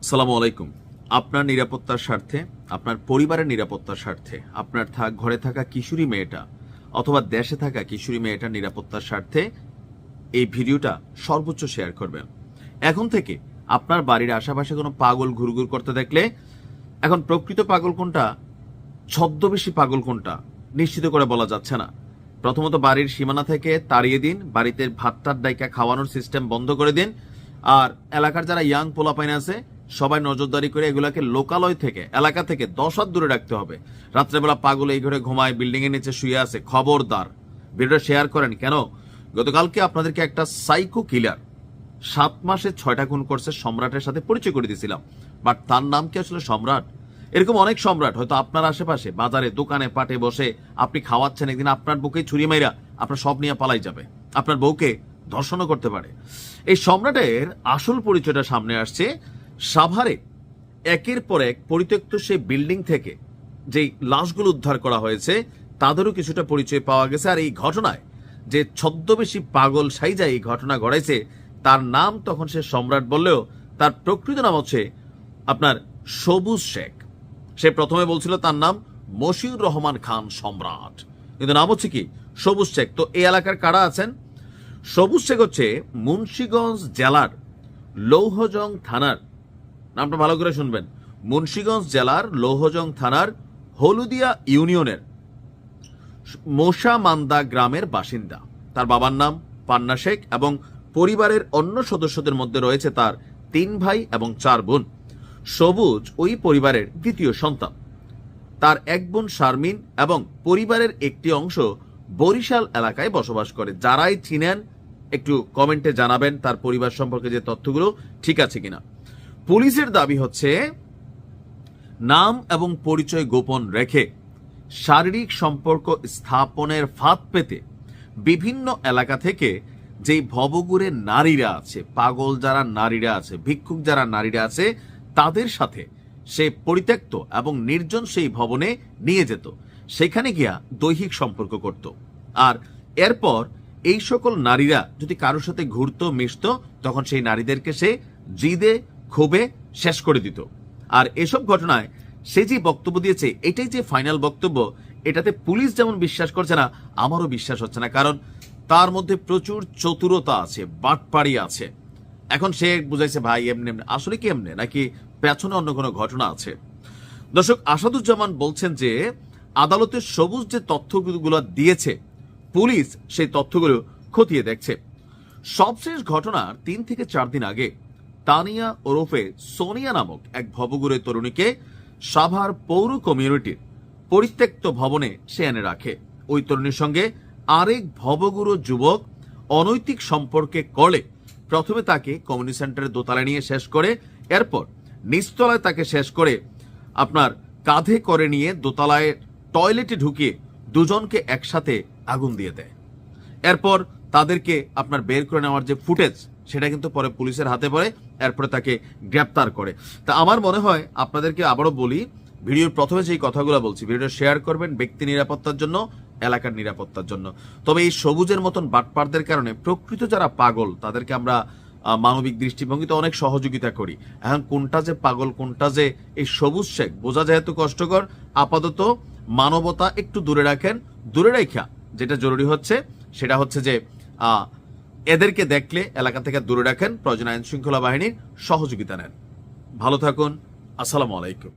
আসসালামু আলাইকুম। আপনার নিরাপত্তার স্বার্থে, আপনার পরিবারের নিরাপত্তার স্বার্থে, আপনার ঘরে থাকা কিশোরী মেয়েটা অথবা দেশে থাকা কিশোরী মেয়েটার নিরাপত্তার স্বার্থে এই ভিডিওটা সর্বোচ্চ শেয়ার করবেন। এখন থেকে আপনার বাড়ির আশেপাশে কোনো পাগল ঘুরঘুর করতে দেখলে, এখন প্রকৃত পাগল কোনটা, ছদ্মবেশী পাগল কোনটা নিশ্চিত করে বলা যাচ্ছে না। প্রথমত বাড়ির সীমানা থেকে তাড়িয়ে দিন, বাড়িতে ভাতটার ডাইকা খাওয়ানোর সিস্টেম বন্ধ করে দিন। আর এলাকার যারা ইয়াং পোলাপাইন আছে সবাই নজরদারি করে এগুলাকে লোকালয় থেকে, এলাকা থেকে 10 হাত দূরে রাখতে হবে। রাত্রেবেলা পাগল এই ঘরে ঘুমায়, বিল্ডিং এর নিচে শুয়ে আছে, খবরদার ভিডিওটা শেয়ার করেন। কেন, গতকালকে আপনাদেরকে একটা সাইকো কিলার 7 মাসে 6টা খুন করছে সম্রাটের সাথে পরিচয় করে দিয়েছিলাম। বাট তার নাম কি আসলে সম্রাট? এরকম অনেক সম্রাট হয়তো আপনার আশেপাশে বাজারে দোকানে পাটে বসে আপনি খাওয়াচ্ছেন, একদিন আপনার বুকে ছুরি মাইরা আপনার সব নিয়ে পালাই যাবে, আপনার বউকে ধর্ষণও করতে পারে। এই সম্রাটের আসল পরিচয়টা সামনে আসছে সাভারে একের পর এক পরিত্যক্ত সেই বিল্ডিং থেকে যেই লাশগুলো উদ্ধার করা হয়েছে তাদেরও কিছুটা পরিচয় পাওয়া গেছে। আর এই ঘটনায় যে ছদ্মবেশী পাগল সাইজা এই ঘটনা ঘটাইছে তার নাম তখন সে সম্রাট বললেও তার প্রকৃত নাম হচ্ছে আপনার সবুজ শেখ। সে প্রথমে বলছিল তার নাম মশিউর রহমান খান সম্রাট, কিন্তু নাম হচ্ছে কি সবুজ শেখ। তো এই এলাকার কারা আছেন? সবুজ শেখ হচ্ছে মুন্সিগঞ্জ জেলার লৌহজং থানার, নামটা ভালো করে শুনবেন, মুন্সিগঞ্জ জেলার লৌহজং থানার হলুদিয়া ইউনিয়নের মোশামান্দা গ্রামের বাসিন্দা। তার বাবার নাম পান্না শেখ এবং পরিবারের অন্য সদস্যদের মধ্যে রয়েছে তার 3 ভাই এবং 4 বোন। সবুজ ওই পরিবারের দ্বিতীয় সন্তান। তার এক বোন শারমিন এবং পরিবারের একটি অংশ বরিশাল এলাকায় বসবাস করে। যারাই চিনেন একটু কমেন্টে জানাবেন তার পরিবার সম্পর্কে যে তথ্যগুলো ঠিক আছে কিনা। পুলিশের দাবি হচ্ছে নাম এবং পরিচয় গোপন রেখে শারীরিক সম্পর্ক স্থাপনের ফাঁদ পেতে বিভিন্ন এলাকা থেকে যেই ভবঘুরে নারীরা আছে, পাগল যারা নারীরা আছে, ভিক্ষুক যারা নারীরা আছে, তাদের সাথে সে পরিত্যক্ত এবং নির্জন সেই ভবনে নিয়ে যেত, সেখানে গিয়া দৈহিক সম্পর্ক করত। আর এরপর এই সকল নারীরা যদি কারোর সাথে ঘুরতো মিশতো তখন সেই নারীদেরকে সে জিদে ক্ষোভে শেষ করে দিত। আর এসব ঘটনায় সে যে বক্তব্য দিয়েছে এটাই যে ফাইনাল বক্তব্য, এটাতে পুলিশ যেমন বিশ্বাস করছে না, আমারও বিশ্বাস হচ্ছে না, কারণ তার মধ্যে প্রচুর চতুরতা আছে, বাটপাড়ি আছে। এখন সে বুঝাইছে ভাই এমনি এমনি, আসলে কি এমনি নাকি পেছনে অন্য কোনো ঘটনা আছে? দর্শক, আসাদুজ্জামান বলছেন যে আদালতে সবুজ যে তথ্যগুলো দিয়েছে পুলিশ সেই তথ্যগুলো খতিয়ে দেখছে। সবশেষ ঘটনার 3 থেকে 4 দিন আগে তানিয়া ওরফে সোনিয়া নামক এক ভবঘুরে তরুণীকে সাভার পৌর কমিউনিটির পরিত্যক্ত ভবনে সে এনে রাখে। ওই তরুণীর সঙ্গে আরেক ভবঘুরো যুবক অনৈতিক সম্পর্কে করলে প্রথমে তাকে কমিউনিটি সেন্টারের দোতলায় নিয়ে শেষ করে, এরপর নিচতলায় তাকে শেষ করে আপনার কাঁধে করে নিয়ে দোতলায় টয়লেটে ঢুকিয়ে দুজনকে একসাথে আগুন দিয়ে দেয়। এরপর তাদেরকে আপনার বের করে নেওয়ার যে ফুটেজ সেটা কিন্তু পরে পুলিশের হাতে পড়ে, এরপরে তাকে গ্রেপ্তার করে। তা আমার মনে হয় আপনাদেরকে আবারও বলি, ভিডিওর প্রথমে যেই কথাগুলো বলছি ভিডিওটা শেয়ার করবেন ব্যক্তি নিরাপত্তার জন্য, এলাকার নিরাপত্তার জন্য। তবে এই সবুজের মতন বাটপারদের কারণে প্রকৃত যারা পাগল তাদেরকে আমরা মানবিক দৃষ্টিভঙ্গিতে অনেক সহযোগিতা করি। এখন কোনটা যে পাগল কোনটা যে এই সবুজ শেখ বোঝা যেহেতু কষ্টকর, আপাতত মানবতা একটু দূরে রাখেন। দূরে রাখা যেটা জরুরি হচ্ছে সেটা হচ্ছে যে এদেরকে দেখলে এলাকা থেকে দূরে রাখেন, প্রয়োজন আইন শৃঙ্খলা বাহিনীর সহযোগিতা নেন। ভালো থাকুন, আসসালামু আলাইকুম।